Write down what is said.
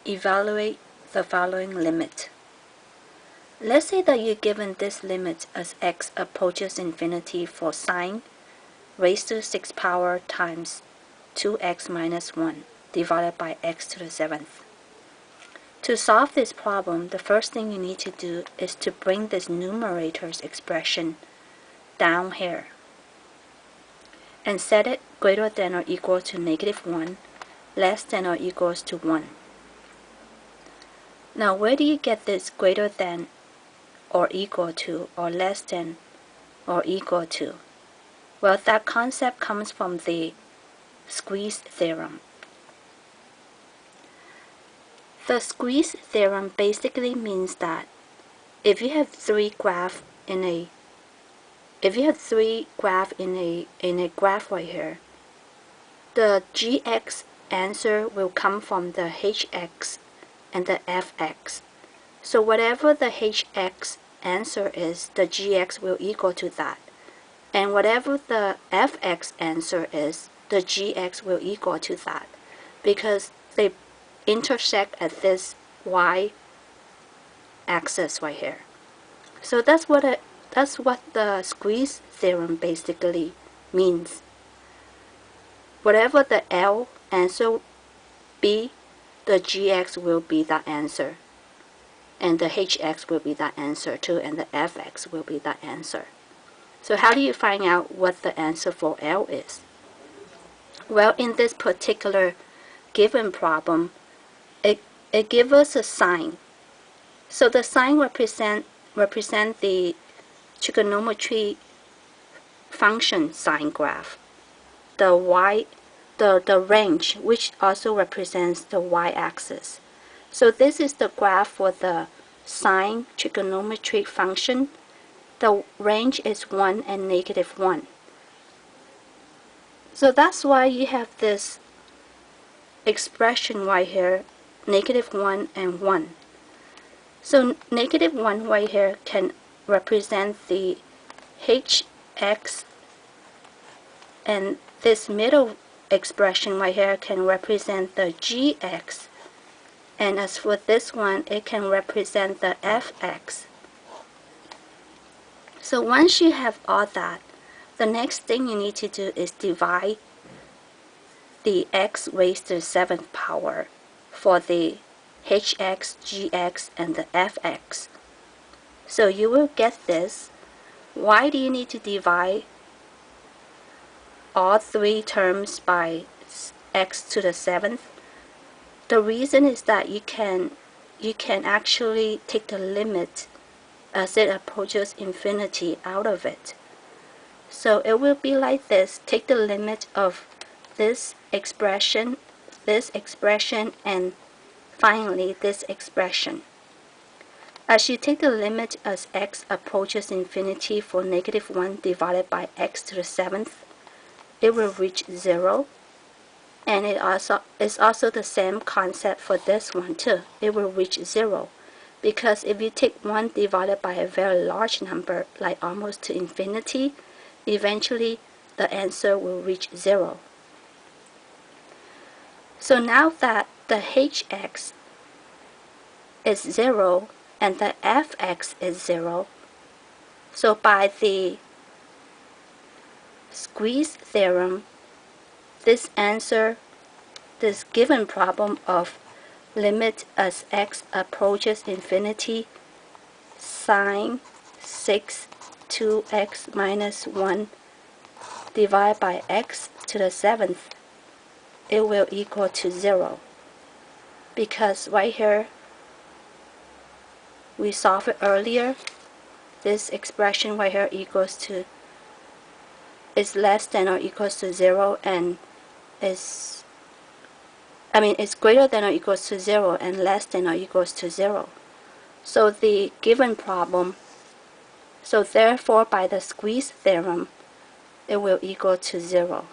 Evaluate the following limit. Let's say that you're given this limit as x approaches infinity for sine raised to 6 power times 2x minus 1 divided by x to the 7th. To solve this problem, the first thing you need to do is to bring this numerator's expression down here and set it greater than or equal to -1, less than or equals to 1. Now, where do you get this greater than or equal to or less than or equal to? Well, that concept comes from the squeeze theorem. The squeeze theorem basically means that if you have three graphs in a graph right here, the gx answer will come from the hx and the fx. So whatever the hx answer is, the gx will equal to that. And whatever the fx answer is, the gx will equal to that, because they intersect at this y-axis right here. So that's what the squeeze theorem basically means. Whatever the L answer be, the gx will be that answer, and the hx will be that answer too, and the fx will be that answer. So how do you find out what the answer for L is? Well, in this particular given problem, it gives us a sine. So the sine represent the trigonometry function sine graph. The range, which also represents the y-axis. So this is the graph for the sine trigonometric function. The range is 1 and -1. So that's why you have this expression right here, -1 and 1. So -1 right here can represent the hx, and this middle expression right here can represent the gx, and as for this one, it can represent the fx. So once you have all that, the next thing you need to do is divide the x raised to the 7th power for the hx, gx, and the fx. So you will get this. Why do you need to divide all three terms by x to the 7th? The reason is that you can actually take the limit as it approaches infinity out of it. So it will be like this. Take the limit of this expression, and finally this expression. As you take the limit as x approaches infinity for -1 divided by x to the 7th, it will reach 0. And it is also the same concept for this one too. It will reach 0. Because if you take 1 divided by a very large number, like almost to infinity, eventually the answer will reach 0. So now that the hx is 0 and the fx is 0, so by the squeeze theorem, this given problem of limit as x approaches infinity sine 6 2x minus 1 divided by x to the 7th, it will equal to 0. Because right here, we solved it earlier, this expression right here is less than or equals to 0, and it's greater than or equals to 0 and less than or equals to 0. So the given problem, so therefore by the squeeze theorem, it will equal to 0.